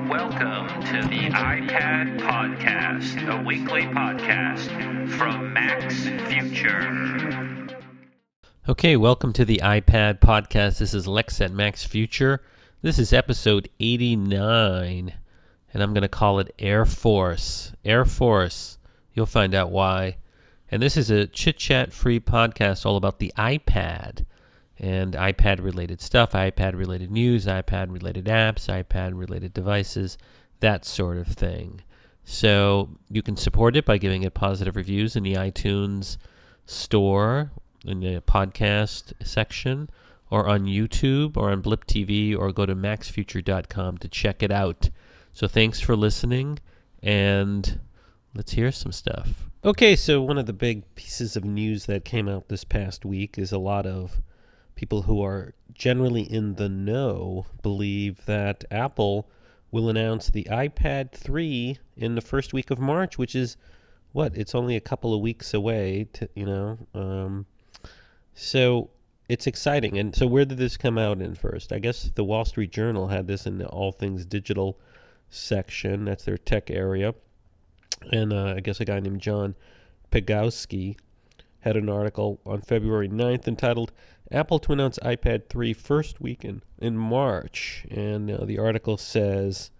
Welcome to the iPad Podcast, a weekly podcast from Mac's Future. Okay, welcome to the iPad Podcast. This is Lex at Mac's Future. This is episode 89, and I'm going to call it Air Force. Air Force. You'll find out why. And this is a chit-chat free podcast all about the iPad and iPad-related stuff, iPad-related news, iPad-related apps, iPad-related devices, that sort of thing. So you can support it by giving it positive reviews in the iTunes store, in the podcast section, or on YouTube, or on Blip TV, or go to maxfuture.com to check it out. So thanks for listening, and let's hear some stuff. Okay, so one of the big pieces of news that came out this past week is a lot of people who are generally in the know believe that Apple will announce the iPad 3 in the first week of March, which is, it's only a couple of weeks away, so it's exciting. And so where did this come out in first? I guess the Wall Street Journal had this in the All Things Digital section. That's their tech area. And I guess a guy named John Paczkowski had an article on February 9th entitled Apple to Announce iPad 3 First Weekend in March. And the article says,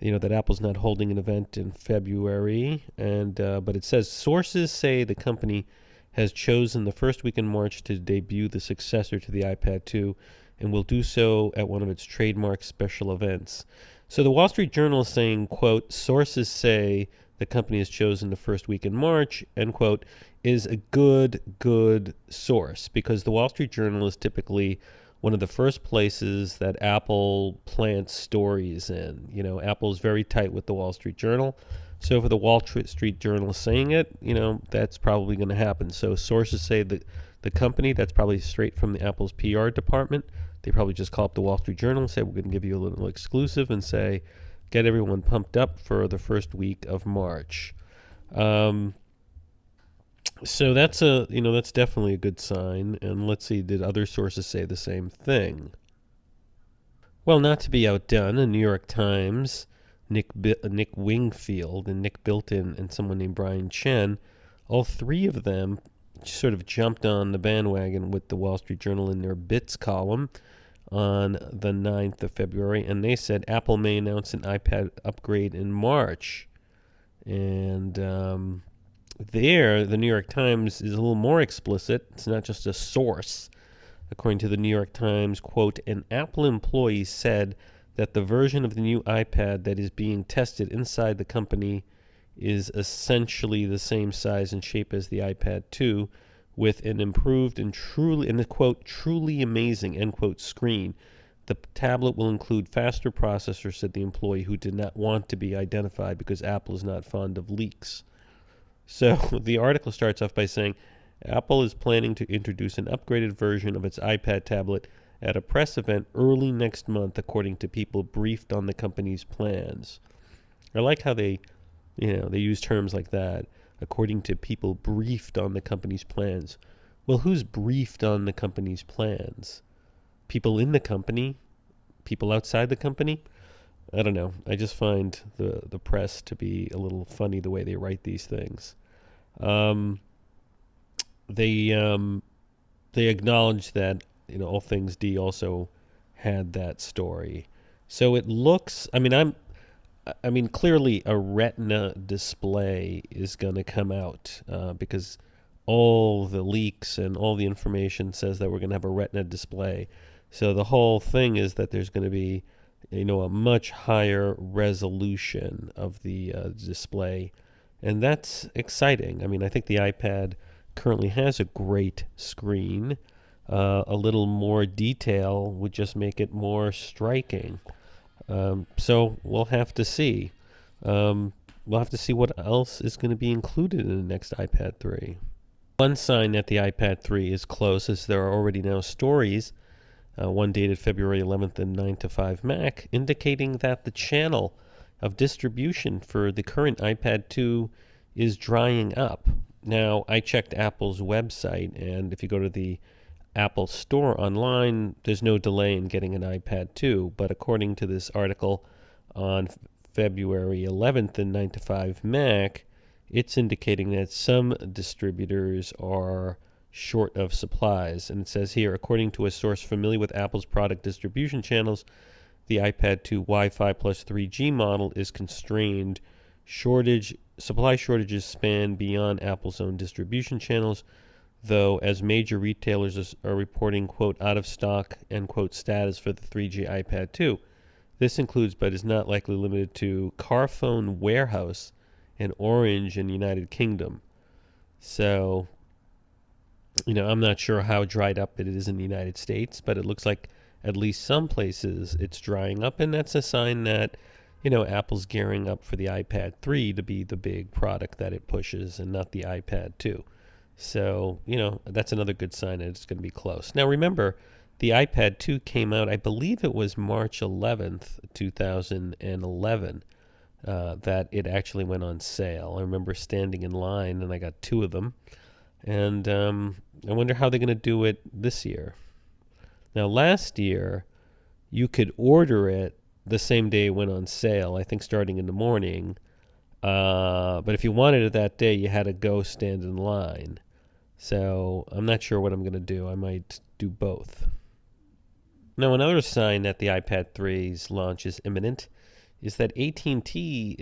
that Apple's not holding an event in February, but it says sources say the company has chosen the first week in March to debut the successor to the iPad 2 and will do so at one of its trademark special events. So the Wall Street Journal is saying, quote, sources say the company has chosen the first week in March, end quote, is a good source, because the Wall Street Journal is typically one of the first places that Apple plants stories in. Apple's very tight with the Wall Street Journal. So for the Wall Street Journal saying it, that's probably going to happen. So sources say that the company, that's probably straight from the Apple's PR department. They probably just call up the Wall Street Journal and say, we're going to give you a little exclusive and say, get everyone pumped up for the first week of March. So that's that's definitely a good sign. And let's see, did other sources say the same thing? Well, not to be outdone, the New York Times, Nick Wingfield and Nick Bilton and someone named Brian Chen, all three of them sort of jumped on the bandwagon with the Wall Street Journal in their Bits column on the 9th of February, and they said Apple may announce an iPad upgrade in March. And the New York Times is a little more explicit. It's not just a source. According to the New York Times, quote, an Apple employee said that the version of the new iPad that is being tested inside the company is essentially the same size and shape as the iPad 2, with an improved and truly amazing, end quote, screen. The tablet will include faster processors, said the employee, who did not want to be identified because Apple is not fond of leaks. So the article starts off by saying Apple is planning to introduce an upgraded version of its iPad tablet at a press event early next month, according to people briefed on the company's plans. I like how they use terms like that, according to people briefed on the company's plans. Well, who's briefed on the company's plans? People in the company? People outside the company? I don't know. I just find the press to be a little funny the way they write these things. They acknowledge that All Things D also had that story. So it looks. Clearly a Retina display is going to come out because all the leaks and all the information says that we're going to have a Retina display. So the whole thing is that there's going to be a much higher resolution of the display, and that's exciting. I think the iPad currently has a great screen. A little more detail would just make it more striking. So we'll have to see. We'll have to see what else is going to be included in the next iPad 3. One sign that the iPad 3 is close is there are already now stories, one dated February 11th and 9 to 5 Mac, indicating that the channel of distribution for the current iPad 2 is drying up. Now, I checked Apple's website, and if you go to the Apple Store online, there's no delay in getting an iPad 2, but according to this article on February 11th in 9 to 5 Mac, it's indicating that some distributors are short of supplies. And it says here, according to a source familiar with Apple's product distribution channels, the iPad 2 Wi-Fi plus 3G model is constrained. Supply shortages span beyond Apple's own distribution channels, though, as major retailers are reporting, quote, out of stock, end quote, status for the 3G iPad 2. This includes, but is not likely limited to, Carphone Warehouse and Orange in the United Kingdom. So, I'm not sure how dried up it is in the United States, but it looks like at least some places it's drying up, and that's a sign that, Apple's gearing up for the iPad 3 to be the big product that it pushes and not the iPad 2. So, that's another good sign that it's going to be close. Now, remember, the iPad 2 came out, I believe it was March 11th, 2011, that it actually went on sale. I remember standing in line, and I got 2 of them. And I wonder how they're going to do it this year. Now, last year, you could order it the same day it went on sale, I think starting in the morning. But if you wanted it that day, you had to go stand in line. So I'm not sure what I'm going to do. I might do both. Now, another sign that the iPad 3's launch is imminent is that AT&T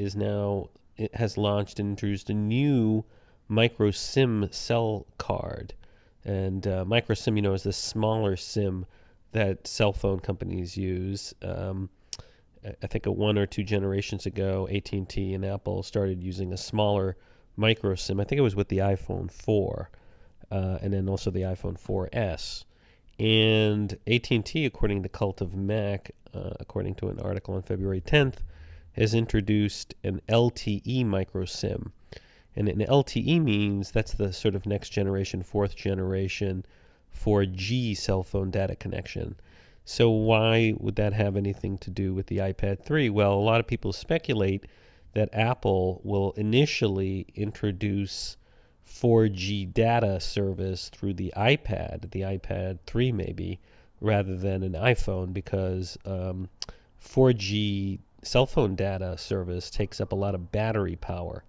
has launched and introduced a new micro SIM cell card. And micro SIM, is the smaller SIM that cell phone companies use. I think 1 or 2 generations ago, AT&T and Apple started using a smaller micro SIM. I think it was with the iPhone 4, and then also the iPhone 4S. And AT&T, according to Cult of Mac, according to an article on February 10th, has introduced an LTE micro SIM. And an LTE means that's the sort of next generation, 4th generation 4G cell phone data connection. So why would that have anything to do with the iPad 3? Well, a lot of people speculate that Apple will initially introduce 4G data service through the iPad 3 maybe, rather than an iPhone, because 4G cell phone data service takes up a lot of battery power.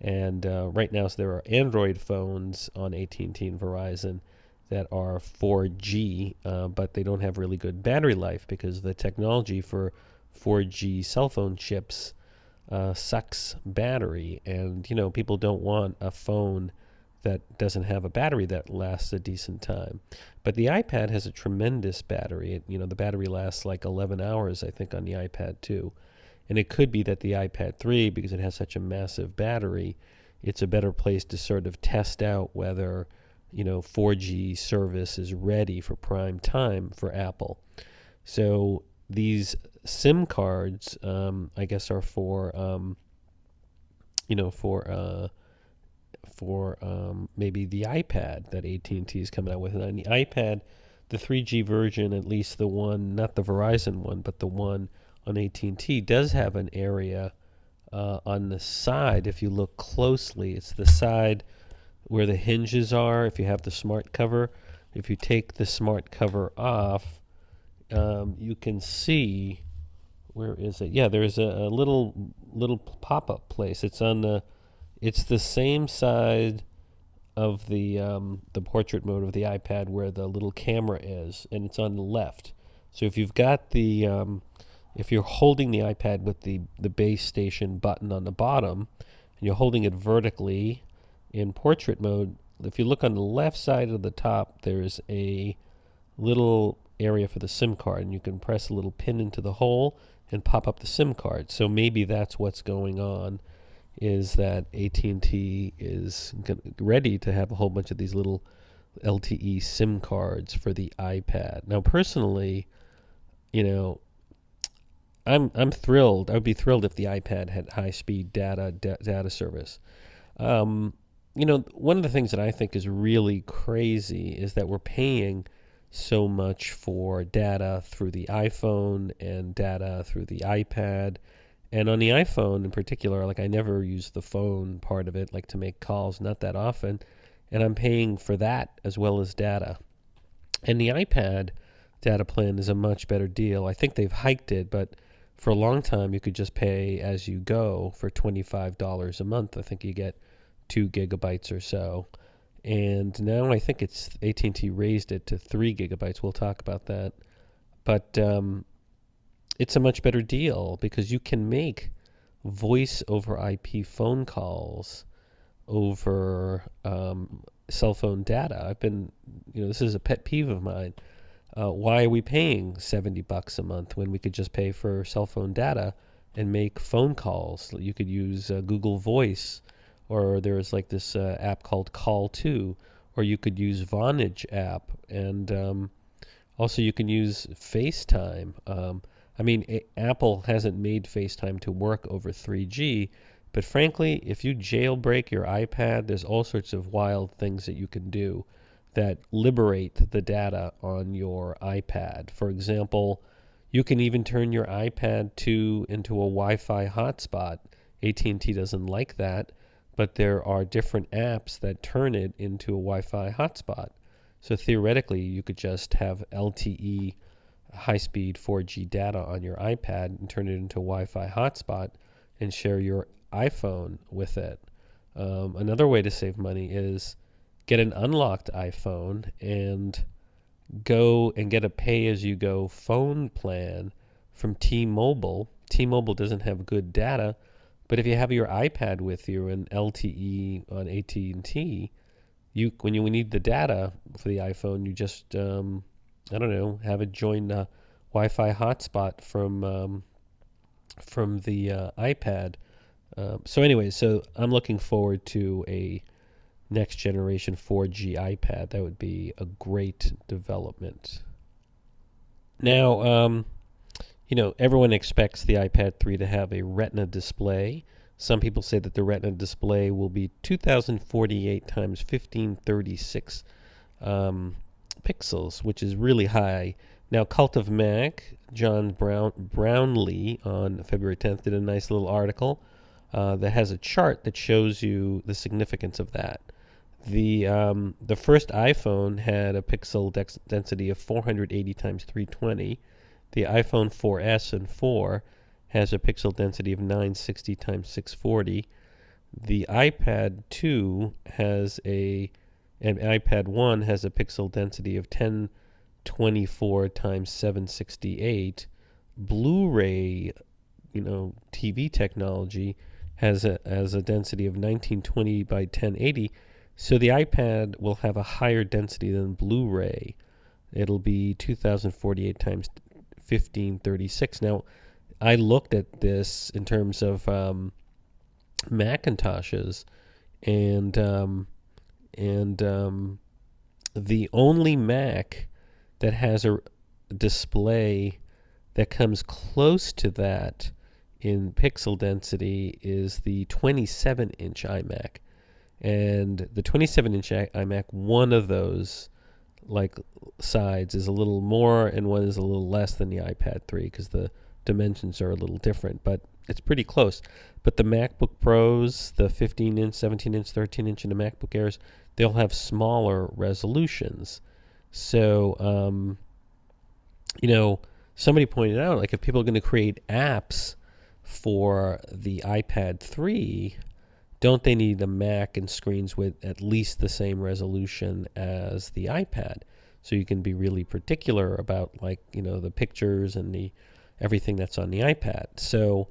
And right now, there are Android phones on AT&T and Verizon that are 4G, but they don't have really good battery life because the technology for 4G cell phone chips sucks battery. And, people don't want a phone that doesn't have a battery that lasts a decent time. But the iPad has a tremendous battery. The battery lasts like 11 hours, I think, on the iPad 2. And it could be that the iPad 3, because it has such a massive battery, it's a better place to sort of test out whether, 4G service is ready for prime time for Apple. So these SIM cards, I guess, are for maybe the iPad that AT&T is coming out with. And on the iPad, the 3G version, at least the one, not the Verizon one, but the one on AT&T, does have an area on the side. If you look closely, it's the side where the hinges are. If you have the smart cover, if you take the smart cover off, you can see, where is it? Yeah, there's a little pop-up place. It's the same side of the portrait mode of the iPad where the little camera is, and it's on the left. So if you've got if you're holding the iPad with the base station button on the bottom, and you're holding it vertically in portrait mode, if you look on the left side of the top, there's a little area for the SIM card, and you can press a little pin into the hole and pop up the SIM card. So maybe that's what's going on, is that AT&T is ready to have a whole bunch of these little LTE SIM cards for the iPad. Now, personally, I'm thrilled. I would be thrilled if the iPad had high-speed data service. One of the things that I think is really crazy is that we're paying so much for data through the iPhone and data through the iPad. And on the iPhone in particular, I never use the phone part of it, to make calls, not that often. And I'm paying for that as well as data. And the iPad data plan is a much better deal. I think they've hiked it, but For a long time, you could just pay as you go for $25 a month. I think you get 2 gigabytes or so. And now I think it's AT&T raised it to 3 gigabytes. We'll talk about that. But it's a much better deal because you can make voice over IP phone calls over cell phone data. I've been, this is a pet peeve of mine. Why are we paying $70 a month when we could just pay for cell phone data and make phone calls? You could use Google Voice, or there's like this app called Call2, or you could use Vonage app, and also you can use FaceTime. Apple hasn't made FaceTime to work over 3G, but frankly, if you jailbreak your iPad, there's all sorts of wild things that you can do that liberate the data on your iPad. For example, you can even turn your iPad into a Wi-Fi hotspot. AT&T doesn't like that, but there are different apps that turn it into a Wi-Fi hotspot. So theoretically, you could just have LTE high-speed 4G data on your iPad and turn it into a Wi-Fi hotspot and share your iPhone with it. Another way to save money is get an unlocked iPhone and go and get a pay-as-you-go phone plan from T-Mobile. T-Mobile doesn't have good data, but if you have your iPad with you and LTE on AT&T, when you need the data for the iPhone, you just have it join the Wi-Fi hotspot from the iPad. So I'm looking forward to a next generation 4G iPad. That would be a great development. Now, everyone expects the iPad 3 to have a Retina display. Some people say that the Retina display will be 2048 times 1536 pixels, which is really high. Now, Cult of Mac, John Brownlee on February 10th did a nice little article that has a chart that shows you the significance of that. The first iPhone had a pixel density of 480 times 320. The iPhone 4S and 4 has a pixel density of 960 times 640. The iPad 2 and iPad 1 has a pixel density of 1024 times 768. Blu-ray, TV technology has a density of 1920 by 1080. So the iPad will have a higher density than Blu-ray. It'll be 2048 times 1536. Now, I looked at this in terms of Macintoshes, and the only Mac that has a display that comes close to that in pixel density is the 27-inch iMac. And the 27-inch iMac, one of those sides is a little more and one is a little less than the iPad 3 because the dimensions are a little different, but it's pretty close. But the MacBook Pros, the 15-inch, 17-inch, 13-inch, and the MacBook Airs, they'll have smaller resolutions. So, somebody pointed out, if people are going to create apps for the iPad 3, don't they need a Mac and screens with at least the same resolution as the iPad? So you can be really particular about the pictures and everything that's on the iPad. So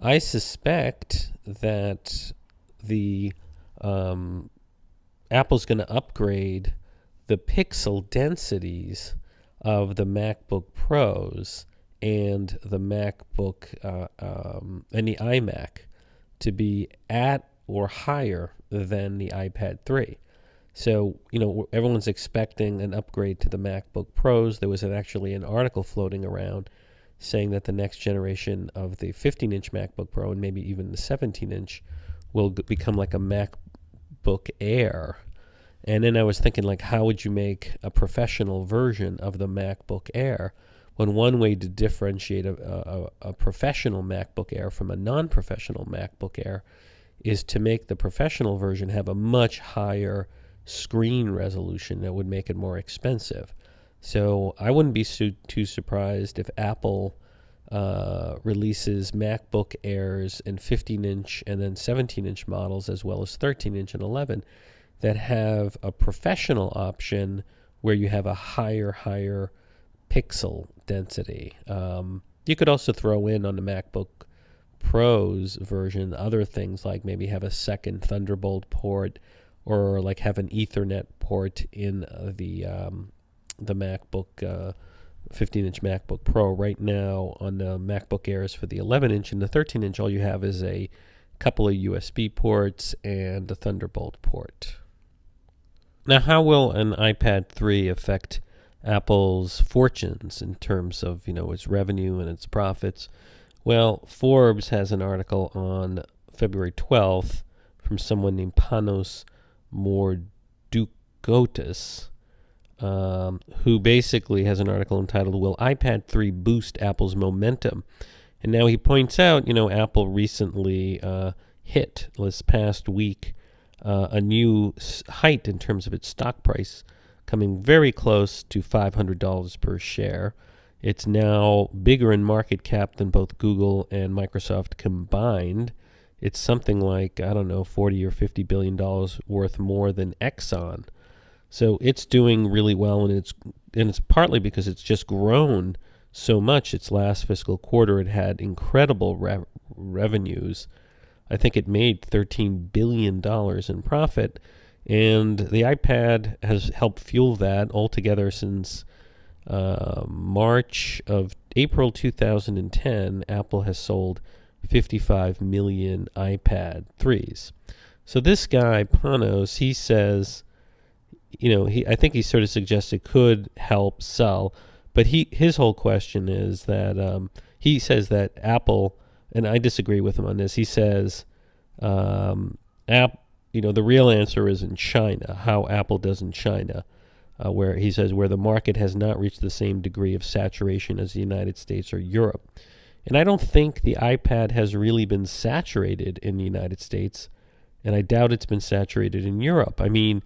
I suspect that the Apple's going to upgrade the pixel densities of the MacBook Pros and the MacBook and the iMac to be at or higher than the iPad 3. So, everyone's expecting an upgrade to the MacBook Pros. There was actually an article floating around saying that the next generation of the 15-inch MacBook Pro and maybe even the 17-inch will become like a MacBook Air. And then I was thinking, how would you make a professional version of the MacBook Air? When one way to differentiate a professional MacBook Air from a non-professional MacBook Air is to make the professional version have a much higher screen resolution that would make it more expensive. So I wouldn't be too surprised if Apple releases MacBook Airs and 15-inch and then 17-inch models, as well as 13-inch and 11, that have a professional option where you have a higher pixel density. You could also throw in on the MacBook Pro's version other things like maybe have a second Thunderbolt port, or like have an Ethernet port in the MacBook 15-inch MacBook Pro. Right now on the MacBook Airs for the 11-inch and the 13-inch, all you have is a couple of USB ports and a Thunderbolt port. Now, how will an iPad 3 affect Apple's fortunes in terms of, its revenue and its profits? Well, Forbes has an article on February 12th from someone named Panos Mordukotis, who basically has an article entitled, "Will iPad 3 Boost Apple's Momentum?" And now he points out, Apple recently hit this past week a new height in terms of its stock price, coming very close to $500 per share. It's now bigger in market cap than both Google and Microsoft combined. It's something like, I don't know, $40 or $50 billion worth more than Exxon. So it's doing really well, and it's partly because it's just grown so much. Its last fiscal quarter, it had incredible revenues. I think it made $13 billion in profit, and the iPad has helped fuel that altogether since April 2010. Apple has sold 55 million iPad 3s. So this guy, Panos, he says, I think he sort of suggests it could help sell, but his whole question is that he says that Apple, and I disagree with him on this. He says, the real answer is in China, how Apple does in China, where he says where the market has not reached the same degree of saturation as the United States or Europe. And I don't think the iPad has really been saturated in the United States, and I doubt it's been saturated in Europe. I mean,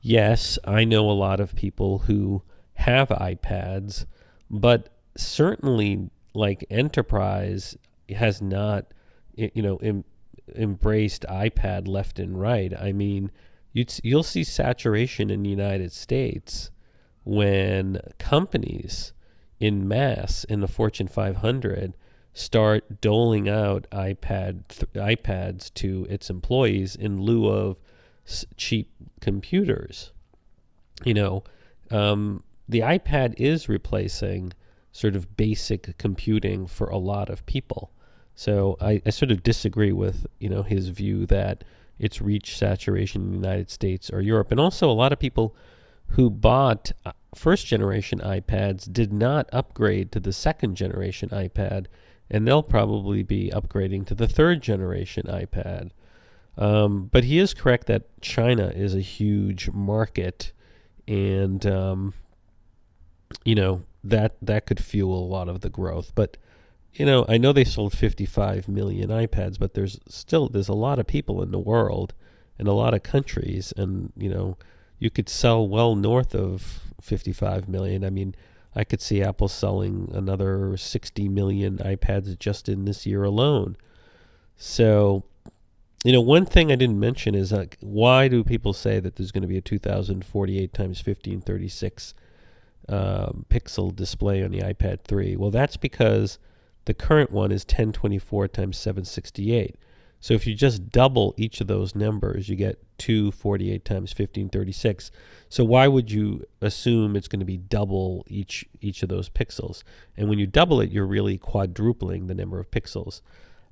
yes, I know a lot of people who have iPads, but certainly like enterprise has not, embraced iPad left and right. I mean, you'll see saturation in the United States when companies in mass in the Fortune 500 start doling out iPads to its employees in lieu of cheap computers. The iPad is replacing sort of basic computing for a lot of people. So I sort of disagree with, his view that it's reached saturation in the United States or Europe. And also a lot of people who bought first-generation iPads did not upgrade to the second-generation iPad, and they'll probably be upgrading to the third-generation iPad. But he is correct that China is a huge market, and, that could fuel a lot of the growth. But, I know they sold 55 million iPads, but there's a lot of people in the world and a lot of countries, and, you could sell well north of 55 million. I mean, I could see Apple selling another 60 million iPads just in this year alone. So, one thing I didn't mention is why do people say that there's going to be a 2048 times 1536 pixel display on the iPad 3? Well, that's because the current one is 1024 times 768. So if you just double each of those numbers, you get 248 times 1536. So why would you assume it's going to be double each of those pixels? And when you double it, you're really quadrupling the number of pixels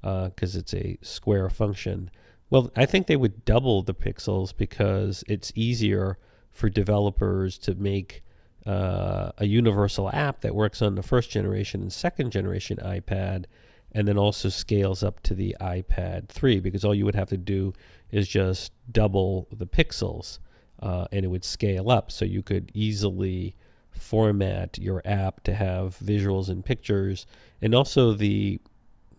because it's a square function. Well, I think they would double the pixels because it's easier for developers to make a universal app that works on the first generation and second generation iPad, and then also scales up to the iPad 3, because all you would have to do is just double the pixels, and it would scale up. So you could easily format your app to have visuals and pictures, and also the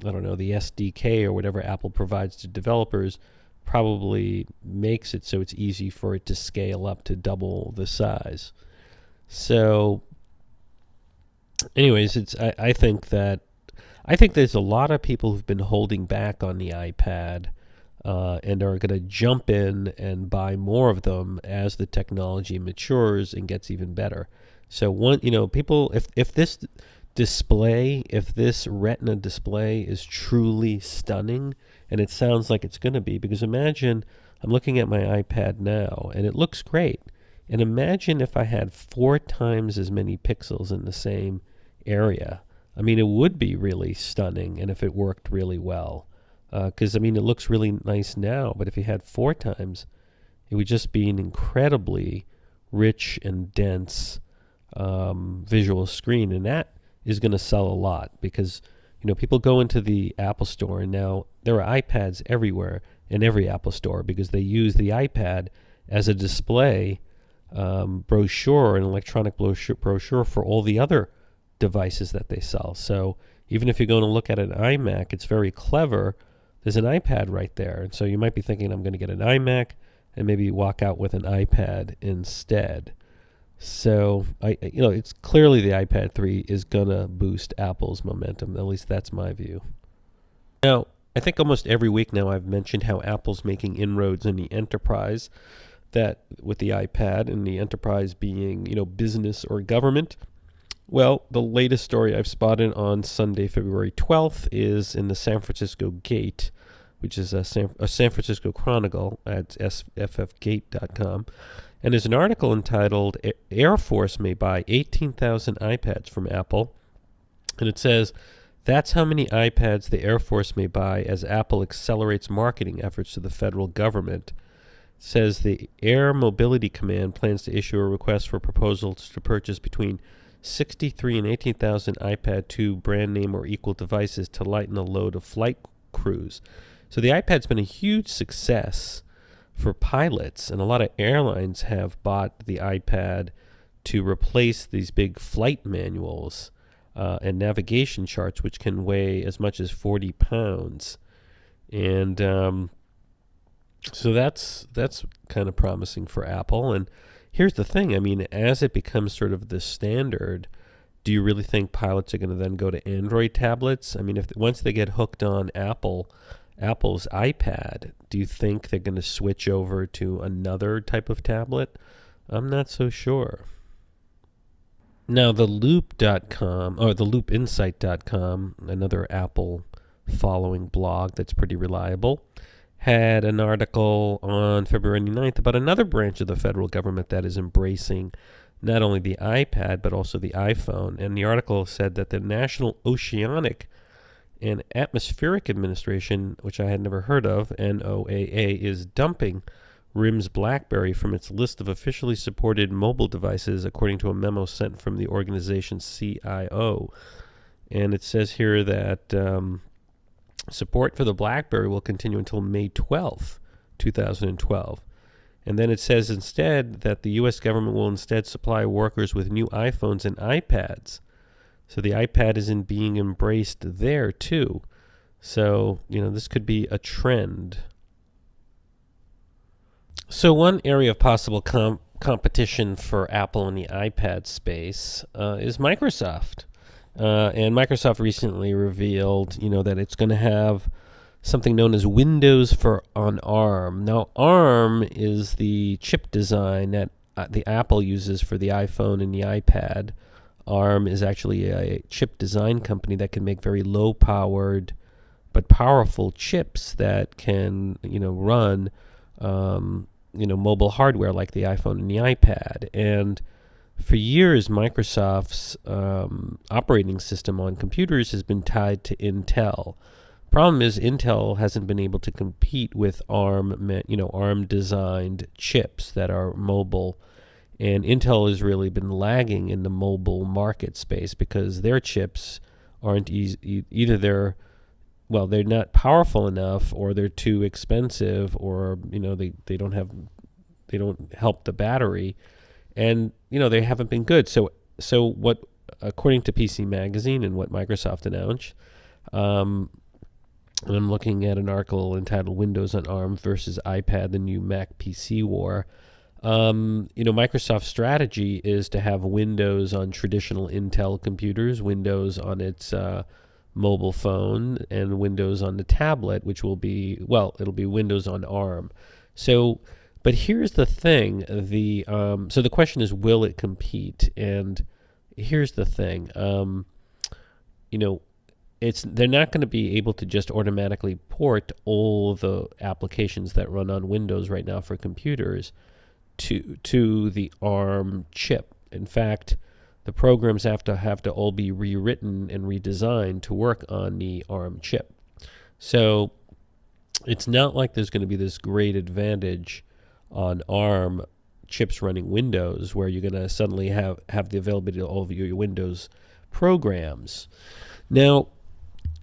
SDK or whatever Apple provides to developers probably makes it so it's easy for it to scale up to double the size. So anyways, I think that I think there's a lot of people who've been holding back on the iPad and are going to jump in and buy more of them as the technology matures and gets even better. So people, if this display, if this Retina display is truly stunning, and it sounds like it's going to be, because imagine I'm looking at my iPad now and it looks great, and imagine if I had 4 times as many pixels in the same area. I mean, it would be really stunning, and if it worked really well, because it looks really nice now, but if you had 4 times, it would just be an incredibly rich and dense visual screen, and that is going to sell a lot, because people go into the Apple Store, and now there are iPads everywhere in every Apple Store because they use the iPad as a display brochure, an electronic brochure for all the other devices that they sell. So even if you're going to look at an iMac, it's very clever. There's an iPad right there, and so you might be thinking, I'm going to get an iMac and maybe walk out with an iPad instead. So it's clearly the iPad 3 is gonna boost Apple's momentum. At least that's my view. Now, I think almost every week now I've mentioned how Apple's making inroads in the enterprise, that with the iPad, and the enterprise being business or government. Well, the latest story I've spotted on Sunday, February 12th, is in the San Francisco Gate, which is a San Francisco Chronicle at sffgate.com. And there's an article entitled Air Force May Buy 18,000 iPads from Apple. And it says, that's how many iPads the Air Force may buy as Apple accelerates marketing efforts to the federal government. It says the Air Mobility Command plans to issue a request for proposals to purchase between 63 and 18,000 iPad 2 brand name or equal devices to lighten the load of flight crews. So the iPad's been a huge success for pilots, and a lot of airlines have bought the iPad to replace these big flight manuals and navigation charts, which can weigh as much as 40 pounds. And so that's kind of promising for Apple. And here's the thing, as it becomes sort of the standard, do you really think pilots are going to then go to Android tablets? Once they get hooked on Apple's iPad, do you think they're going to switch over to another type of tablet? I'm not so sure. Now, TheLoop.com, or TheLoopInsight.com, another Apple following blog that's pretty reliable, had an article on February 9th about another branch of the federal government that is embracing not only the iPad but also the iPhone. And the article said that the National Oceanic and Atmospheric Administration, which I had never heard of, NOAA, is dumping RIM's BlackBerry from its list of officially supported mobile devices, according to a memo sent from the organization's CIO. And it says here that support for the BlackBerry will continue until May 12th, 2012. And then it says instead that the U.S. government will instead supply workers with new iPhones and iPads. So the iPad is being embraced there too. So, this could be a trend. So one area of possible competition for Apple in the iPad space is Microsoft. And Microsoft recently revealed, that it's going to have something known as Windows on ARM. Now, ARM is the chip design that the Apple uses for the iPhone and the iPad. ARM is actually a chip design company that can make very low-powered but powerful chips that can, run, mobile hardware like the iPhone and the iPad. And for years, Microsoft's operating system on computers has been tied to Intel. Problem is, Intel hasn't been able to compete with ARM-designed chips that are mobile. And Intel has really been lagging in the mobile market space because their chips aren't either they're not powerful enough, or they're too expensive, or they don't help the battery, and they haven't been good. So what, according to PC Magazine and what Microsoft announced, and I'm looking at an article entitled "Windows on ARM versus iPad: The New Mac PC War." Microsoft's strategy is to have Windows on traditional Intel computers, Windows on its mobile phone and Windows on the tablet, which will be, well, it'll be Windows on ARM. So, but here's the thing: so the question is, will it compete? And here's the thing: they're not going to be able to just automatically port all the applications that run on Windows right now for computers to the ARM chip. In fact, the programs have to all be rewritten and redesigned to work on the ARM chip. So it's not like there's going to be this great advantage on ARM chips running Windows where you're going to suddenly have the availability of all of your Windows programs. Now,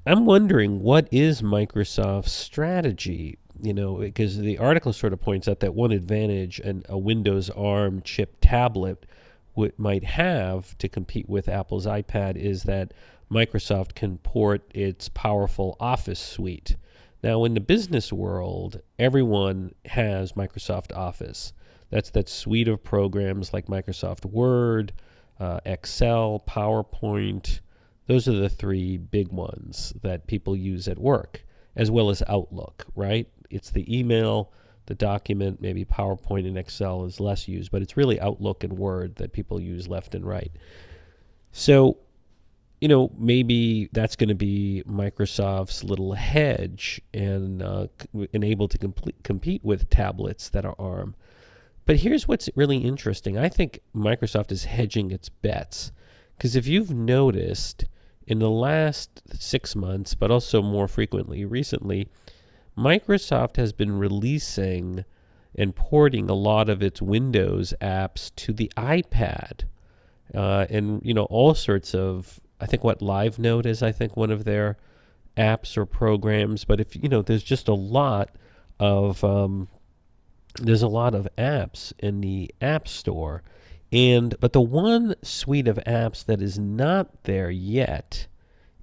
I'm wondering, what is Microsoft's strategy? Because the article sort of points out that one advantage a Windows ARM chip tablet might have to compete with Apple's iPad is that Microsoft can port its powerful Office suite. Now, in the business world, everyone has Microsoft Office. That's that suite of programs like Microsoft Word, Excel, PowerPoint. Those are the three big ones that people use at work, as well as Outlook, right? It's the email, the document, maybe PowerPoint and Excel is less used, but it's really Outlook and Word that people use left and right. So, maybe that's going to be Microsoft's little hedge and able to compete with tablets that are ARM. But here's what's really interesting. I think Microsoft is hedging its bets. Because if you've noticed, in the last 6 months, but also more frequently recently, Microsoft has been releasing and porting a lot of its Windows apps to the iPad. And, all sorts of, I think Live Note is, I think, one of their apps or programs. But if, there's just a lot of, apps in the App Store. But the one suite of apps that is not there yet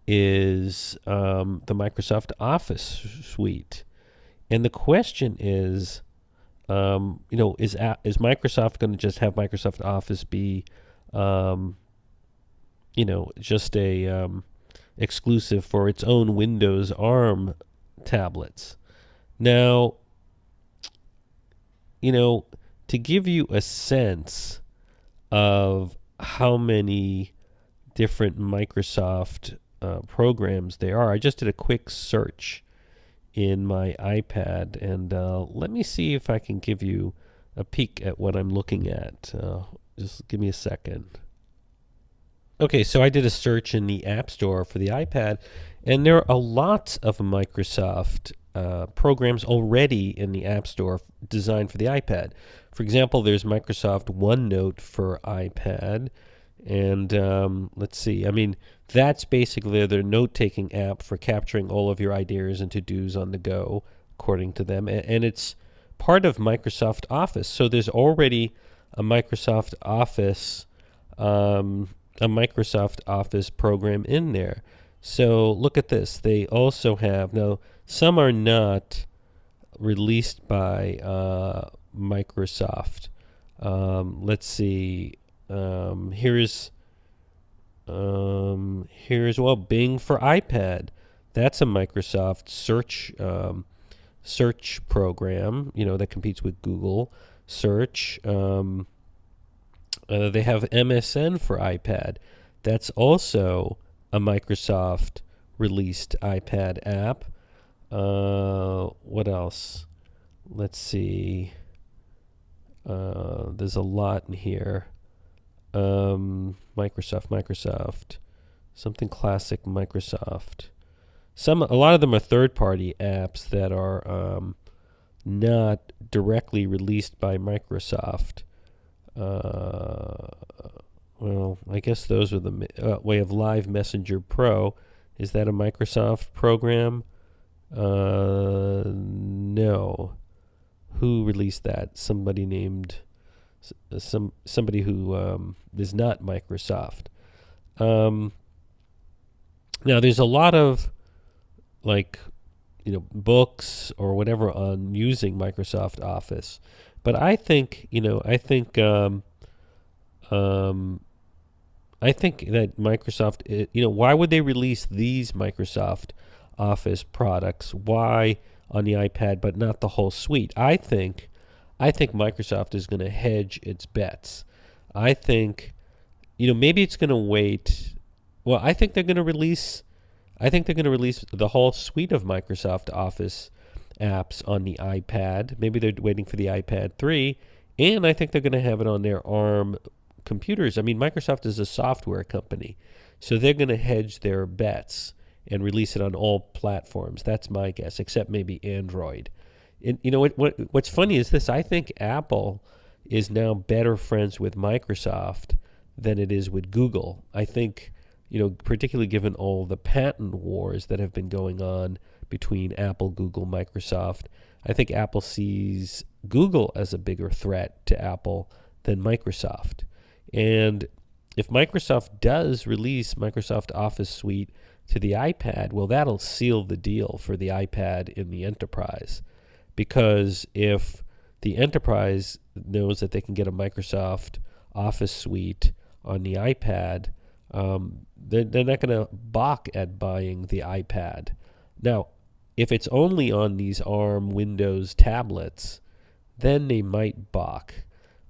is the Microsoft Office suite. And the question is, is Microsoft going to just have Microsoft Office be, just a exclusive for its own Windows ARM tablets? Now, to give you a sense of how many different Microsoft programs there are, I just did a quick search in my iPad, and let me see if I can give you a peek at what I'm looking at. Just give me a second. Okay, so I did a search in the App Store for the iPad, and there are a lot of Microsoft programs already in the App Store designed for the iPad. For example, there's Microsoft OneNote for iPad, and let's see. I mean, that's basically their note-taking app for capturing all of your ideas and to-dos on the go, according to them, and it's part of Microsoft Office. So there's already a Microsoft Office program in there. So look at this. They also have, now some are not released by Microsoft. Let's see. Here's Bing for iPad. That's a Microsoft search program, that competes with Google search. They have MSN for iPad. That's also a Microsoft released iPad app. What else? Let's see. There's a lot in here. Microsoft. Something classic Microsoft. A lot of them are third-party apps that are not directly released by Microsoft. Well, I guess those are the way of Live Messenger Pro. Is that a Microsoft program? No. Who released that? Somebody named somebody who is not Microsoft. Now there's a lot of books or whatever on using Microsoft Office, but I think I think that Microsoft, why would they release these Microsoft Office products? Why on the iPad, but not the whole suite? I think Microsoft is going to hedge its bets. I think, maybe it's going to wait. Well, I think they're going to release the whole suite of Microsoft Office apps on the iPad. Maybe they're waiting for the iPad 3, and I think they're going to have it on their ARM computers. I mean, Microsoft is a software company, so they're going to hedge their bets and release it on all platforms. That's my guess, except maybe Android. And what's funny is this. I think Apple is now better friends with Microsoft than it is with Google. I think, particularly given all the patent wars that have been going on between Apple, Google, Microsoft, I think Apple sees Google as a bigger threat to Apple than Microsoft. And if Microsoft does release Microsoft Office Suite to the iPad, well, that'll seal the deal for the iPad in the enterprise. Because if the enterprise knows that they can get a Microsoft Office Suite on the iPad, they're not going to balk at buying the iPad. Now, if it's only on these ARM Windows tablets, then they might balk.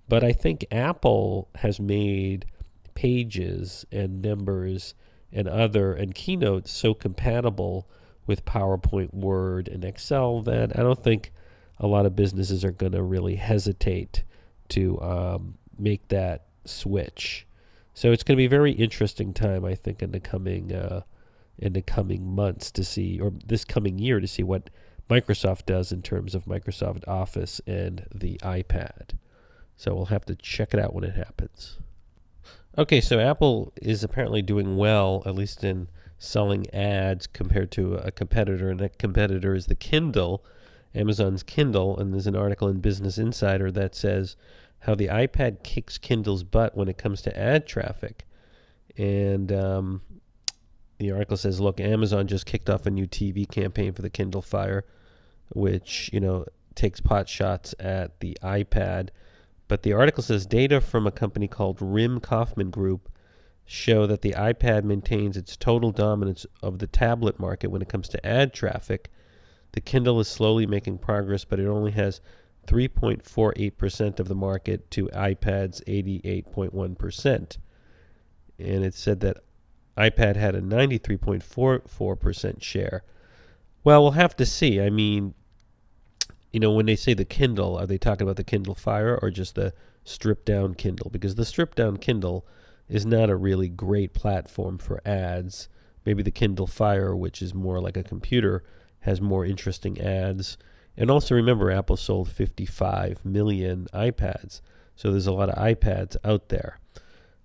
But I think Apple has made Pages and Numbers and Keynote so compatible with PowerPoint, Word, and Excel that I don't think a lot of businesses are going to really hesitate to make that switch. So it's going to be a very interesting time, I think, in the coming months to see, or this coming year to see what Microsoft does in terms of Microsoft Office and the iPad. So we'll have to check it out when it happens. Okay, so Apple is apparently doing well, at least in selling ads compared to a competitor, and that competitor is the Kindle, Amazon's Kindle, and there's an article in Business Insider that says how the iPad kicks Kindle's butt when it comes to ad traffic. And the article says, look, Amazon just kicked off a new TV campaign for the Kindle Fire, which, takes pot shots at the iPad. But the article says data from a company called Rim Kaufman Group show that the iPad maintains its total dominance of the tablet market when it comes to ad traffic. The Kindle is slowly making progress, but it only has 3.48% of the market to iPad's 88.1%. And it said that iPad had a 93.44% share. Well, we'll have to see. I mean, when they say the Kindle, are they talking about the Kindle Fire or just the stripped-down Kindle? Because the stripped-down Kindle is not a really great platform for ads. Maybe the Kindle Fire, which is more like a computer, has more interesting ads. And also remember, Apple sold 55 million iPads. So there's a lot of iPads out there.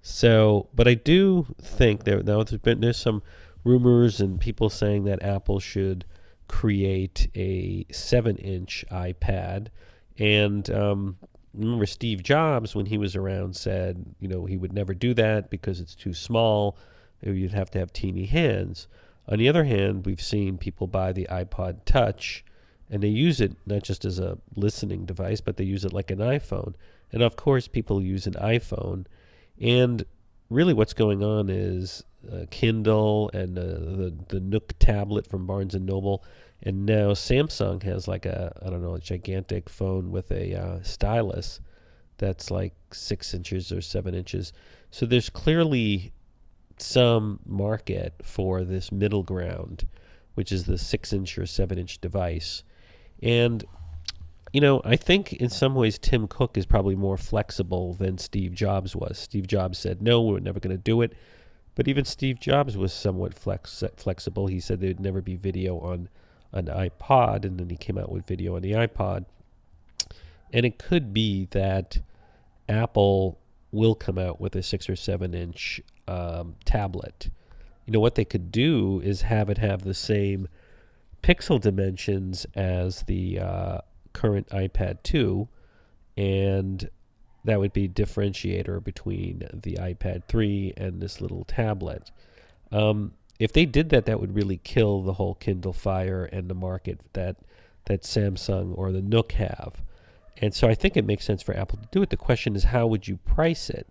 So, but I do think there's some rumors and people saying that Apple should create a 7-inch iPad. And remember, Steve Jobs, when he was around, said, he would never do that because it's too small. You'd have to have teeny hands. On the other hand, we've seen people buy the iPod Touch, and they use it not just as a listening device, but they use it like an iPhone. And of course, people use an iPhone. And really what's going on is Kindle and the Nook tablet from Barnes & Noble. And now Samsung has like a gigantic phone with a stylus that's like 6 inches or 7 inches. So there's clearly some market for this middle ground, which is the 6-inch or 7-inch device. And, I think in some ways Tim Cook is probably more flexible than Steve Jobs was. Steve Jobs said, no, we're never going to do it. But even Steve Jobs was somewhat flexible. He said there'd never be video on an iPod, and then he came out with video on the iPod. And it could be that Apple will come out with a 6 or 7-inch tablet. What they could do is have it have the same pixel dimensions as the current iPad 2, and that would be a differentiator between the iPad 3 and this little tablet. If they did that, that would really kill the whole Kindle Fire and the market that Samsung or the Nook have. And so I think it makes sense for Apple to do it. The question is, how would you price it?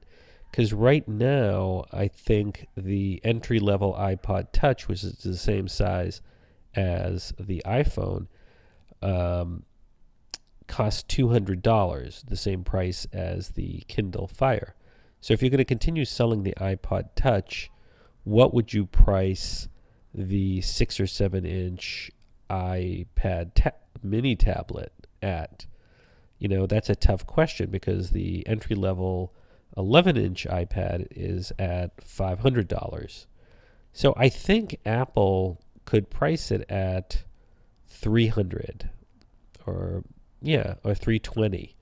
Because right now, I think the entry-level iPod Touch, which is the same size as the iPhone, costs $200, the same price as the Kindle Fire. So if you're going to continue selling the iPod Touch, what would you price the 6 or 7 inch iPad mini tablet at? That's a tough question because the entry-level 11-inch iPad is at $500. So I think Apple could price it at $300 or $320.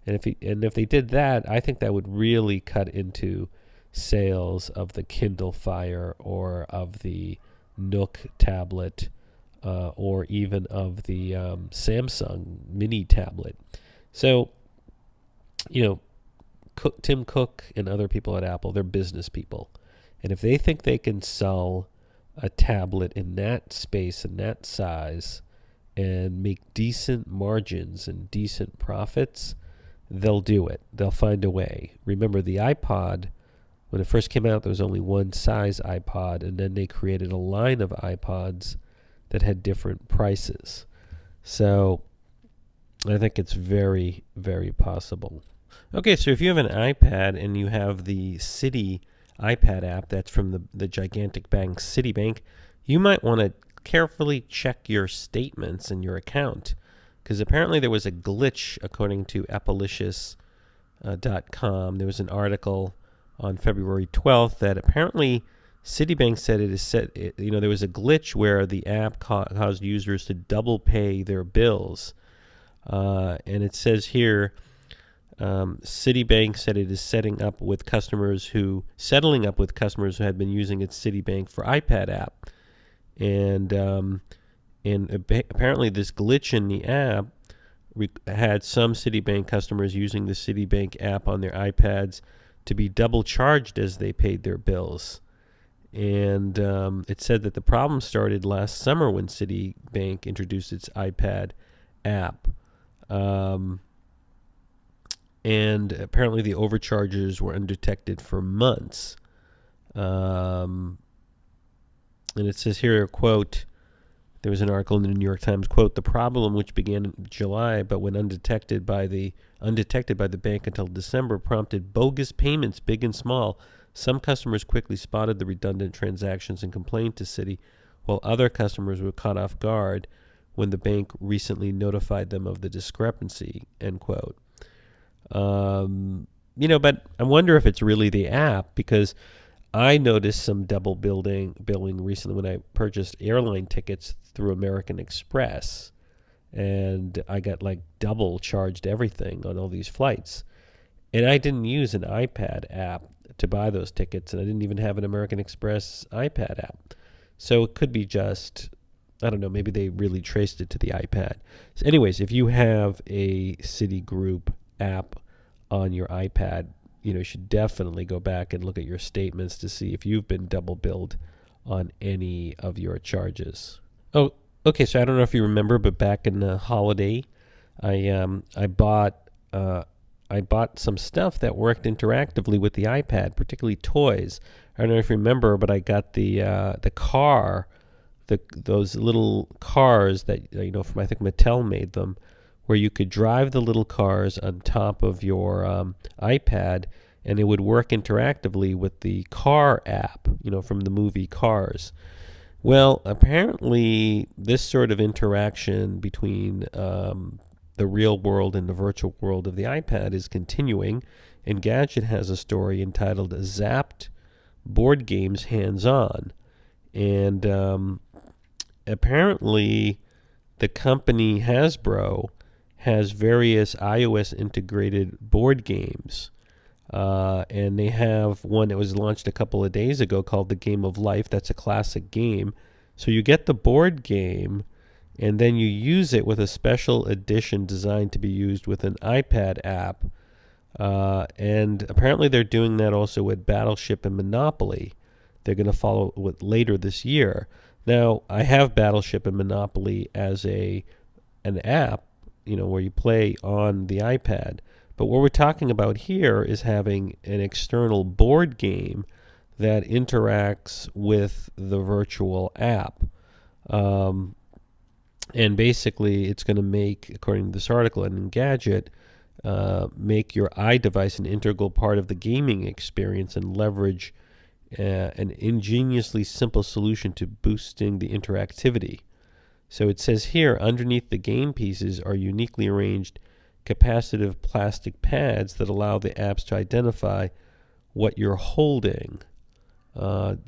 And if they did that, I think that would really cut into sales of the Kindle Fire or of the Nook tablet or even of the Samsung mini tablet. So, Tim Cook and other people at Apple, they're business people. And if they think they can sell a tablet in that space and that size and make decent margins and decent profits, they'll do it. They'll find a way. Remember, the iPod, when it first came out, there was only one size iPod, and then they created a line of iPods that had different prices. So I think it's very, very possible. Okay, so if you have an iPad and you have the Citi iPad app, that's from the gigantic bank Citibank, you might want to carefully check your statements and your account, because apparently there was a glitch, according to Appolicious.com. There was an article on February 12th that apparently Citibank said there was a glitch where the app caused users to double pay their bills. And it says here, Citibank said it is settling up with customers who had been using its Citibank for iPad app, and apparently this glitch in the app had some Citibank customers using the Citibank app on their iPads to be double charged as they paid their bills. And it said that the problem started last summer when Citibank introduced its iPad app. And apparently the overcharges were undetected for months. And it says here, quote, there was an article in the New York Times, quote, the problem, which began in July but went undetected by the bank until December, prompted bogus payments, big and small. Some customers quickly spotted the redundant transactions and complained to Citi, while other customers were caught off guard when the bank recently notified them of the discrepancy, end quote. But I wonder if it's really the app, because I noticed some double billing recently when I purchased airline tickets through American Express, and I got like double charged everything on all these flights. And I didn't use an iPad app to buy those tickets, and I didn't even have an American Express iPad app. So it could be just, I don't know, maybe they really traced it to the iPad. So anyways, if you have a Citigroup app on your iPad, you should definitely go back and look at your statements to see if you've been double billed on any of your charges. Oh, okay. So I don't know if you remember, but back in the holiday, I bought some stuff that worked interactively with the iPad, particularly toys. I don't know if you remember, but I got the car, those little cars that from, I think Mattel made them, where you could drive the little cars on top of your iPad, and it would work interactively with the car app, from the movie Cars. Well, apparently this sort of interaction between the real world and the virtual world of the iPad is continuing, and Gadget has a story entitled Zapped Board Games Hands-On. And apparently the company Hasbro has various iOS integrated board games. And they have one that was launched a couple of days ago called The Game of Life. That's a classic game. So you get the board game, and then you use it with a special edition designed to be used with an iPad app. And apparently they're doing that also with Battleship and Monopoly. They're going to follow with later this year. Now, I have Battleship and Monopoly as an app, where you play on the iPad. But what we're talking about here is having an external board game that interacts with the virtual app. And basically, it's going to make, according to this article in Engadget, make your iDevice an integral part of the gaming experience and leverage an ingeniously simple solution to boosting the interactivity. So it says here, underneath the game pieces are uniquely arranged capacitive plastic pads that allow the apps to identify what you're holding.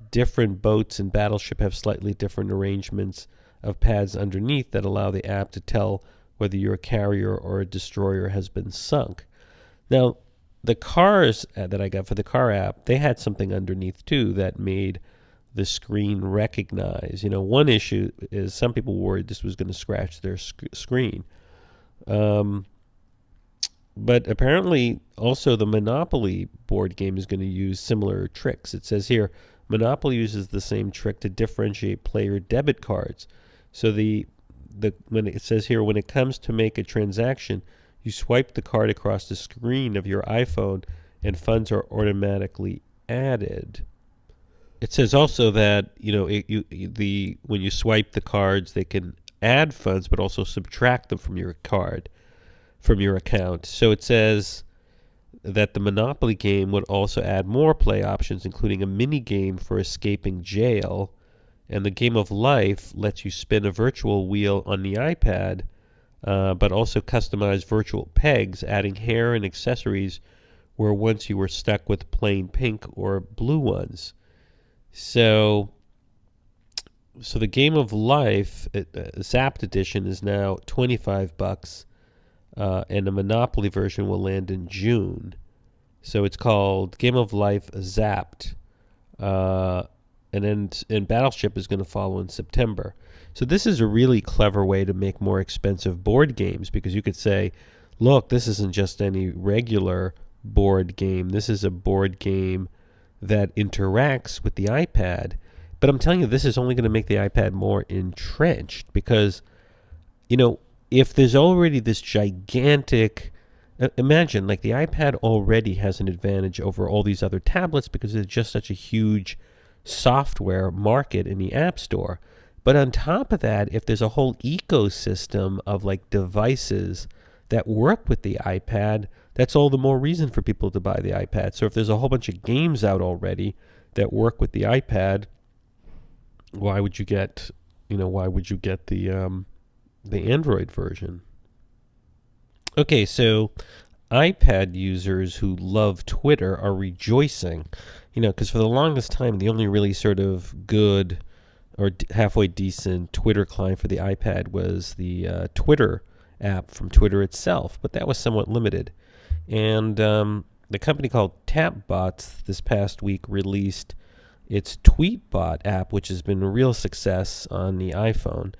Different boats and Battleship have slightly different arrangements of pads underneath that allow the app to tell whether your carrier or a destroyer has been sunk. Now, the cars that I got for the car app, they had something underneath too that made the screen recognize. You know, one issue is some people worried this was going to scratch their screen. But apparently also the Monopoly board game is going to use similar tricks. It says here, Monopoly uses the same trick to differentiate player debit cards. So when it says here, when it comes to make a transaction, you swipe the card across the screen of your iPhone and funds are automatically added. It says also that, you know, when you swipe the cards, they can add funds but also subtract them from your card, from your account. So it says that the Monopoly game would also add more play options, including a mini game for escaping jail. And the Game of Life lets you spin a virtual wheel on the iPad, but also customize virtual pegs, adding hair and accessories where once you were stuck with plain pink or blue ones. So the Game of Life Zapped edition is now $25, and the Monopoly version will land in June. So it's called Game of Life Zapped. And Battleship is going to follow in September. So this is a really clever way to make more expensive board games, because you could say, look, this isn't just any regular board game. This is a board game that interacts with the iPad. But I'm telling you, this is only going to make the iPad more entrenched, because, you know, if there's already this gigantic... Imagine, like, the iPad already has an advantage over all these other tablets because it's just such a huge software market in the App Store. But on top of that, if there's a whole ecosystem of like devices that work with the iPad, that's all the more reason for people to buy the iPad. So if there's a whole bunch of games out already that work with the iPad, why would you get the Android version? Okay, so iPad users who love Twitter are rejoicing, because for the longest time, the only really sort of good or halfway decent Twitter client for the iPad was the Twitter app from Twitter itself, but that was somewhat limited. And the company called Tapbots this past week released its Tweetbot app, which has been a real success on the iPhone.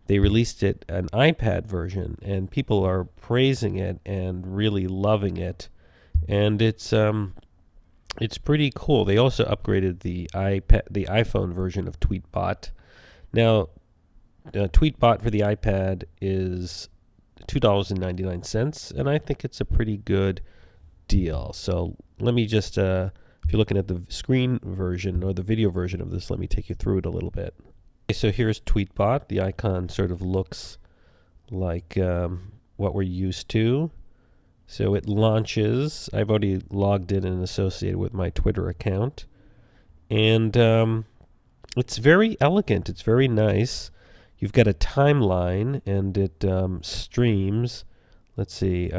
They released it an iPad version, and people are praising it and really loving it. And it's pretty cool. They also upgraded the iPhone version of Tweetbot. Now, Tweetbot for the iPad is $2.99, and I think it's a pretty good deal. So let me just, if you're looking at the screen version or the video version of this, let me take you through it a little bit. Okay, so here's Tweetbot. The icon sort of looks like what we're used to. So it launches. I've already logged in and associated with my Twitter account. And it's very elegant. It's very nice. You've got a timeline, and it streams. Let's see.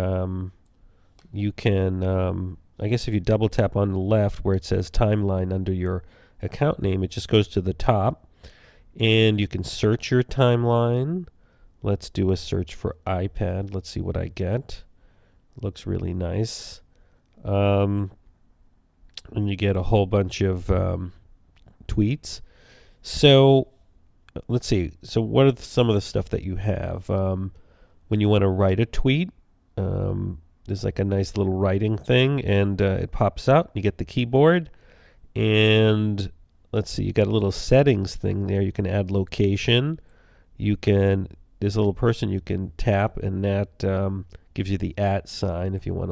You can, I guess if you double tap on the left where it says timeline under your account name, it just goes to the top. And you can search your timeline. Let's do a search for iPad. Let's see what I get. Looks really nice. And you get a whole bunch of tweets. So let's see. So what are some of the stuff that you have? When you want to write a tweet, there's like a nice little writing thing, and it pops out. You get the keyboard, and let's see, you got a little settings thing there. You can add location. There's a little person you can tap, and that gives you the @ sign if you want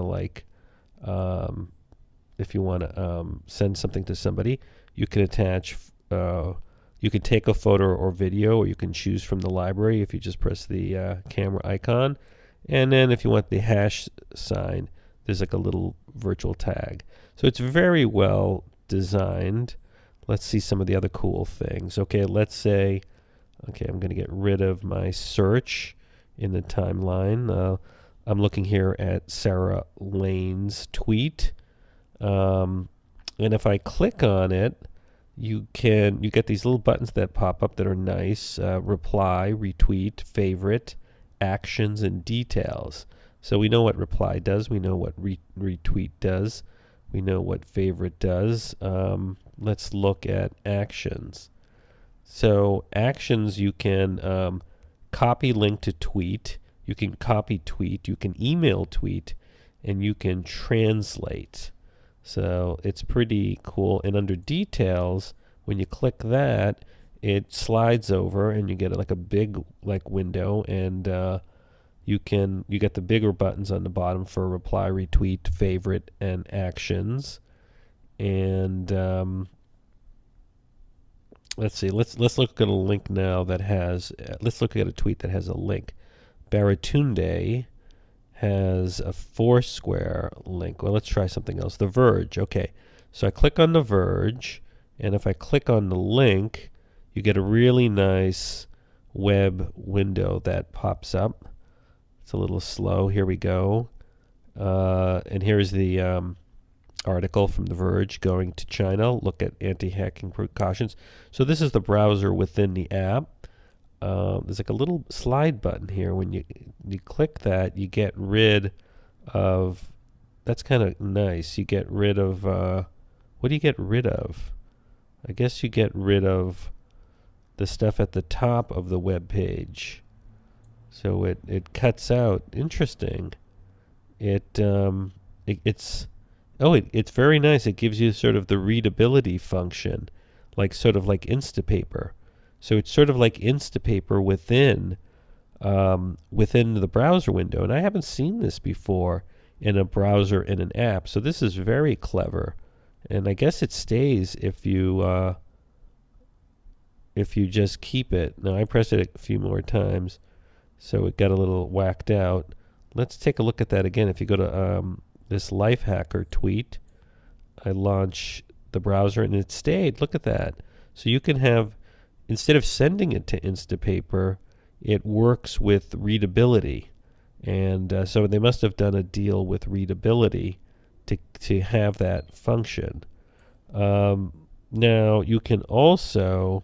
to send something to somebody. You can attach, you can take a photo or video, or you can choose from the library if you just press the camera icon. And then if you want the hash sign, there's like a little virtual tag. So it's very well designed. Let's see some of the other cool things. Okay, let's say, I'm going to get rid of my search in the timeline. I'm looking here at Sarah Lane's tweet. And if I click on it, you get these little buttons that pop up that are nice. Reply, retweet, favorite, actions, and details. So we know what reply does. We know what retweet does. We know what favorite does. Let's look at actions. So actions, you can copy link to tweet. You can copy tweet. You can email tweet. And you can translate. So it's pretty cool. And under details, when you click that, it slides over and you get like a big window, and you get the bigger buttons on the bottom for reply, retweet, favorite, and actions. And let's see. Let's look at a link now that has. Let's look at a tweet that has a link. Baratunde has a Foursquare link. Well, let's try something else. The Verge. Okay, so I click on The Verge, and if I click on the link, you get a really nice web window that pops up. It's a little slow. Here we go. And here's the article from The Verge, going to China. Look at anti-hacking precautions. So this is the browser within the app. There's like a little slide button here. When you click that, you get rid of, that's kind of nice. You get rid of, what do you get rid of? I guess you get rid of the stuff at the top of the web page. So it cuts out. Interesting. It's very nice. It gives you sort of the readability function, sort of like Instapaper. So it's sort of like Instapaper within the browser window. And I haven't seen this before in a browser in an app. So this is very clever. And I guess it stays if you just keep it. Now I pressed it a few more times, so it got a little whacked out. Let's take a look at that again. If you go to this Lifehacker tweet, I launch the browser and it stayed. Look at that. So you can have, instead of sending it to Instapaper, it works with readability. And so they must have done a deal with readability to have that function. Now you can also,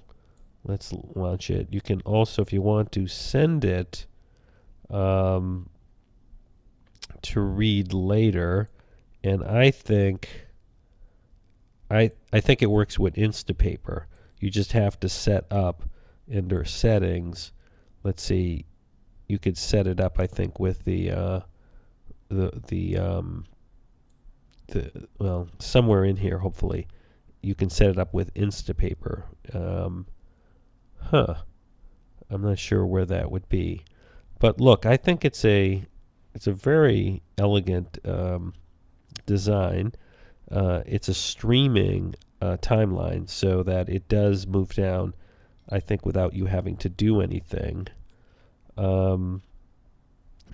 let's launch it. You can also, if you want to send it to read later, and I think it works with Instapaper. You just have to set up under settings. Let's see, you could set it up, I think, with well, somewhere in here, hopefully, you can set it up with Instapaper. I'm not sure where that would be, but look, I think it's a very elegant design. It's a streaming timeline, so that it does move down, I think, without you having to do anything. Now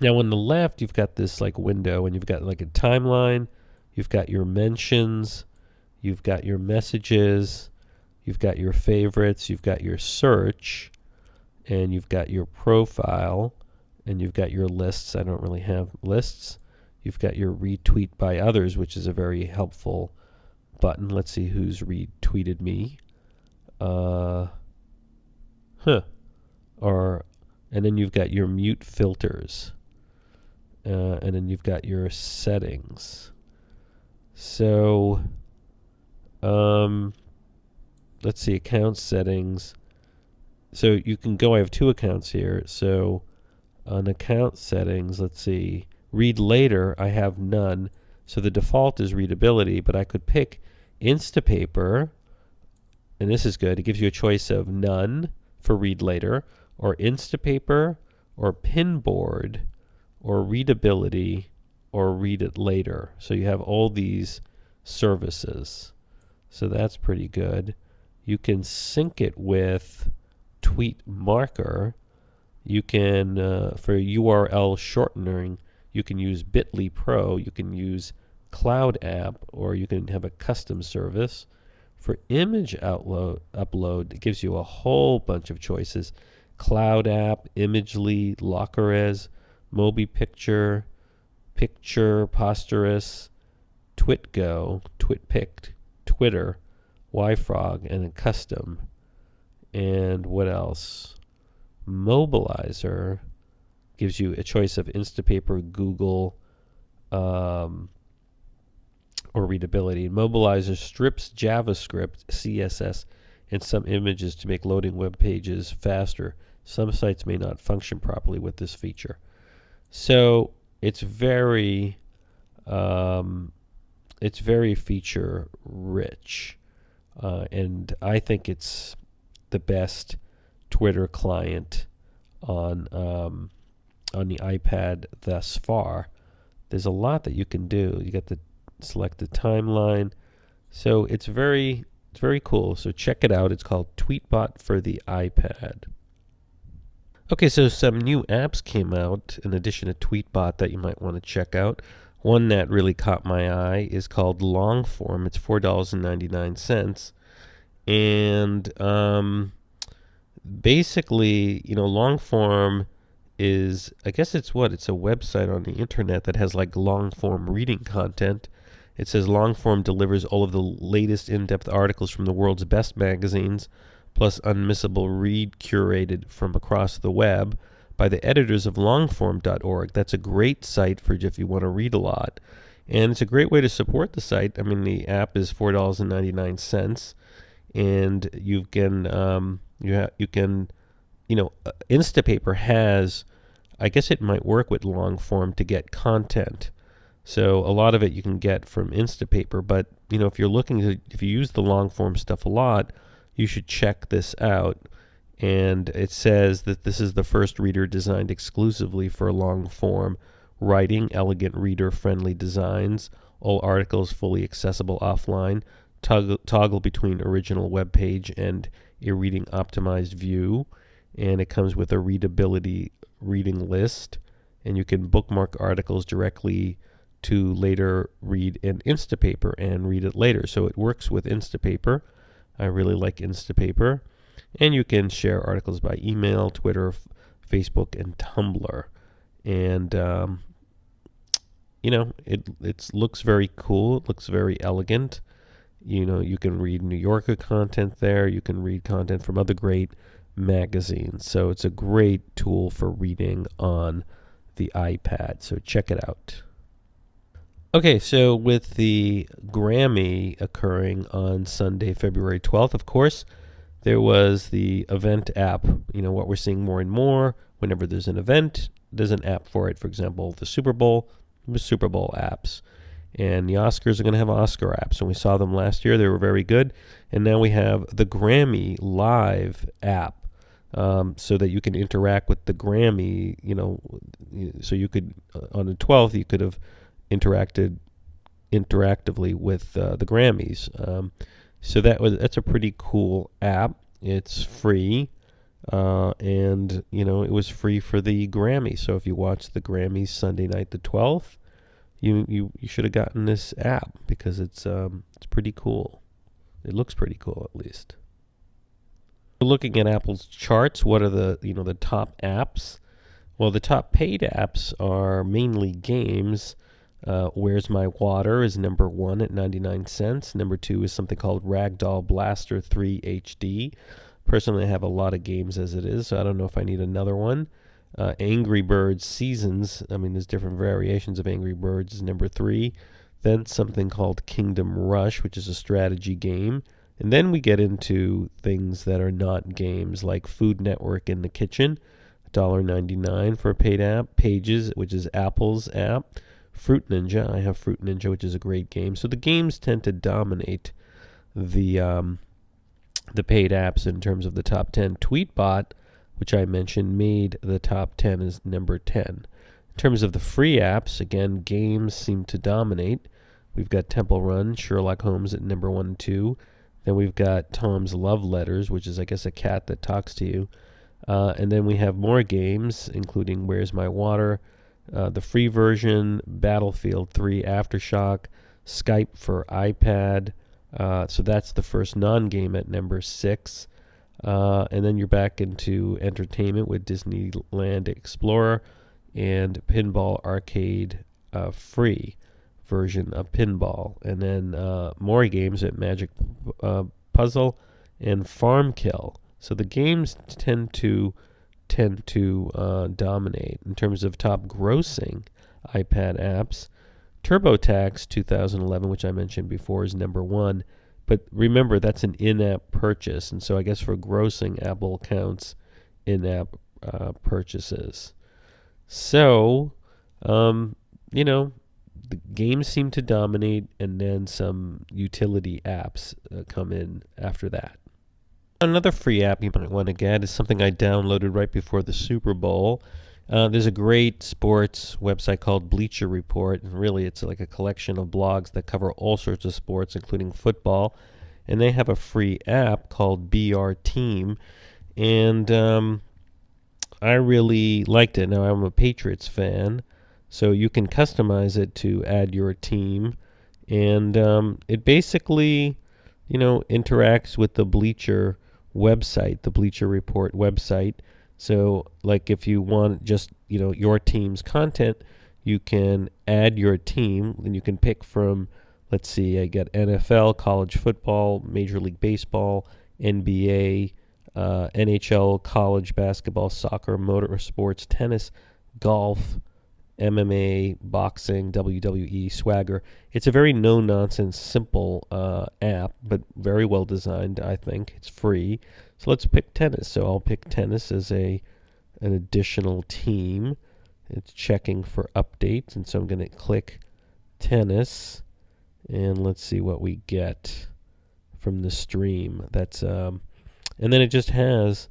on the left, you've got this window, and you've got a timeline. You've got your mentions, you've got your messages, you've got your favorites, you've got your search, and you've got your profile, and you've got your lists. I don't really have lists. You've got your retweet by others, which is a very helpful button. Let's see who's retweeted me. And then you've got your mute filters, and then you've got your settings. So, let's see, account settings. So you can go, I have two accounts here. So on account settings, let's see, read later, I have none. So the default is readability, but I could pick Instapaper, and this is good. It gives you a choice of none for read later, or Instapaper, or Pinboard, or readability, or read it later. So you have all these services. So that's pretty good. You can sync it with Tweet Marker. You can, for URL shortening, you can use Bitly Pro. You can use Cloud App, or you can have a custom service. For image upload, it gives you a whole bunch of choices. Cloud App, Imagely, Lockerez, MobiPicture, Picture, Posterous, TwitGo, TwitPict, Twitter, YFrog, and a custom. And what else? Mobilizer gives you a choice of Instapaper, Google, or readability. Mobilizer strips JavaScript, CSS, and some images to make loading web pages faster. Some sites may not function properly with this feature. So it's very feature rich, and I think it's the best Twitter client on the iPad thus far. There's a lot that you can do. You got to select the timeline, so it's very cool. So check it out. It's called Tweetbot for the iPad. Okay, so some new apps came out in addition to Tweetbot that you might want to check out. One that really caught my eye is called Longform. It's $4.99, and basically, Longform is, I guess it's a website on the internet that has like long-form reading content. It says Longform delivers all of the latest in-depth articles from the world's best magazines, plus unmissable read curated from across the web by the editors of longform.org. That's a great site for if you want to read a lot. And it's a great way to support the site. I mean, the app is $4.99, and you can Instapaper has, I guess it might work with Longform to get content. So a lot of it you can get from Instapaper, but if you use the Longform stuff a lot, you should check this out. And it says that this is the first reader designed exclusively for long-form writing, elegant reader-friendly designs, all articles fully accessible offline, toggle between original web page and a reading-optimized view, and it comes with a readability reading list, and you can bookmark articles directly to later read in Instapaper and read it later. So it works with Instapaper. I really like Instapaper. And you can share articles by email, Twitter, Facebook, and Tumblr. And, it looks very cool. It looks very elegant. You can read New Yorker content there. You can read content from other great magazines. So it's a great tool for reading on the iPad. So check it out. Okay, so with the Grammy occurring on Sunday, February 12th, of course, there was the event app. What we're seeing more and more, whenever there's an event, there's an app for it. For example, the Super Bowl, the Super Bowl apps. And the Oscars are going to have Oscar apps. And we saw them last year. They were very good. And now we have the Grammy Live app, so that you can interact with the Grammy, so you could, on the 12th, you could have interactively with the Grammys. So that's a pretty cool app. It's free, and it was free for the Grammy. So if you watch the Grammys Sunday night the 12th, you should have gotten this app because it's pretty cool. It looks pretty cool, at least. Looking at Apple's charts, what are the top apps? Well, the top paid apps are mainly games. Where's My Water is number 1 at 99 cents. Number 2 is something called Ragdoll Blaster 3 HD. Personally, I have a lot of games as it is, so I don't know if I need another one. Angry Birds Seasons, there's different variations of Angry Birds, is number 3. Then something called Kingdom Rush, which is a strategy game. And then we get into things that are not games, like Food Network in the Kitchen, $1.99 for a paid app. Pages, which is Apple's app. Fruit Ninja, I have Fruit Ninja, which is a great game. So the games tend to dominate the paid apps in terms of the top 10. Tweetbot, which I mentioned, made the top 10 as number 10. In terms of the free apps, again, games seem to dominate. We've got Temple Run, Sherlock Holmes at number 1 and 2. Then we've got Tom's Love Letters, which is, I guess, a cat that talks to you. And then we have more games, including Where's My Water, the free version, Battlefield 3 Aftershock, Skype for iPad. So that's the first non-game at number 6. And then you're back into entertainment with Disneyland Explorer and Pinball Arcade free version of Pinball. And then more games at Magic Puzzle and Farm Kill. So the games tend to dominate. In terms of top grossing iPad apps, TurboTax 2011, which I mentioned before, is number 1. But remember, that's an in-app purchase. And so I guess for grossing, Apple counts in-app purchases. So, the games seem to dominate, and then some utility apps come in after that. Another free app you might want to get is something I downloaded right before the Super Bowl. There's a great sports website called Bleacher Report, and really it's like a collection of blogs that cover all sorts of sports, including football. And they have a free app called BR Team, and I really liked it. Now, I'm a Patriots fan, so you can customize it to add your team, and it basically, interacts with the Bleacher website, the Bleacher Report website. So, like, if you want just, your team's content, you can add your team, and you can pick from, let's see, I got NFL, college football, Major League Baseball, NBA, NHL, college basketball, soccer, motorsports, tennis, golf, MMA, boxing, WWE, Swagger. It's a very no-nonsense, simple app, but very well designed, I think. It's free. So let's pick tennis. So I'll pick tennis as an additional team. It's checking for updates, and so I'm going to click tennis, and let's see what we get from the stream. That's and then it just has,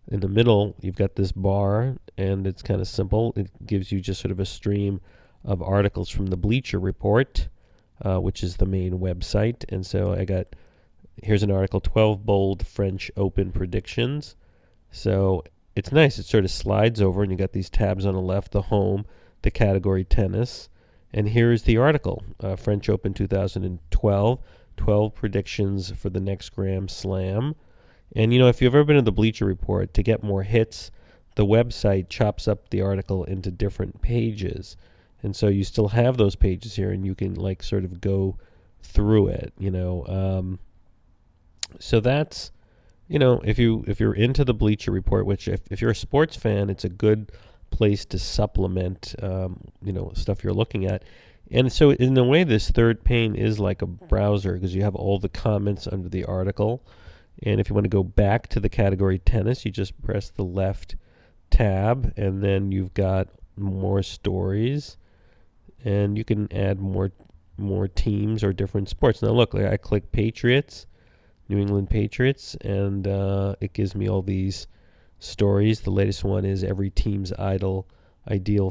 in the middle, you've got this bar, and it's kind of simple. It gives you just sort of a stream of articles from the Bleacher Report, which is the main website. And so here's an article, 12 Bold French Open Predictions. So it's nice. It sort of slides over, and you got these tabs on the left, the home, the category tennis. And here's the article, French Open 2012, 12 predictions for the next Grand Slam. And, if you've ever been to the Bleacher Report, to get more hits, the website chops up the article into different pages. And so you still have those pages here, and you can, sort of go through it, So that's, if you're into the Bleacher Report, which if you're a sports fan, it's a good place to supplement, stuff you're looking at. And so in a way, this third pane is like a browser, because you have all the comments under the article. And if you want to go back to the category tennis, you just press the left tab, and then you've got more stories, and you can add more teams or different sports. Now look, I click Patriots, New England Patriots, and it gives me all these stories. The latest one is every team's ideal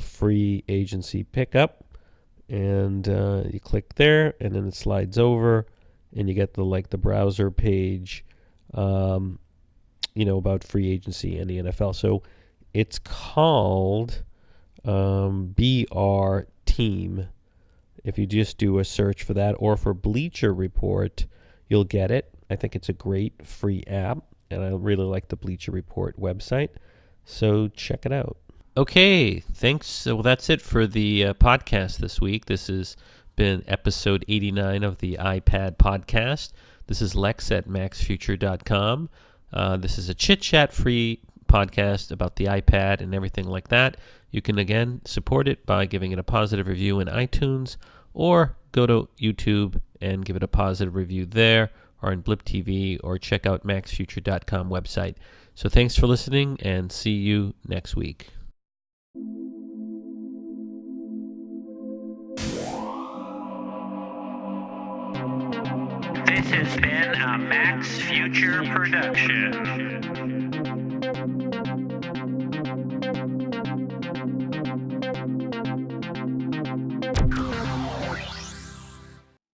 free agency pickup, and you click there, and then it slides over, and you get the browser page, about free agency and the NFL. So it's called BR Team. If you just do a search for that, or for Bleacher Report, you'll get it. I think it's a great free app, and I really like the Bleacher Report website. So check it out. Okay, thanks. Well, that's it for the podcast this week. This has been episode 89 of the iPad podcast. This is Lex at maxfuture.com. This is a chit-chat free podcast about the iPad and everything like that. You can, again, support it by giving it a positive review in iTunes, or go to YouTube and give it a positive review there, or in Blip TV, or check out maxfuture.com website. So thanks for listening, and see you next week. This has been a Max Future production.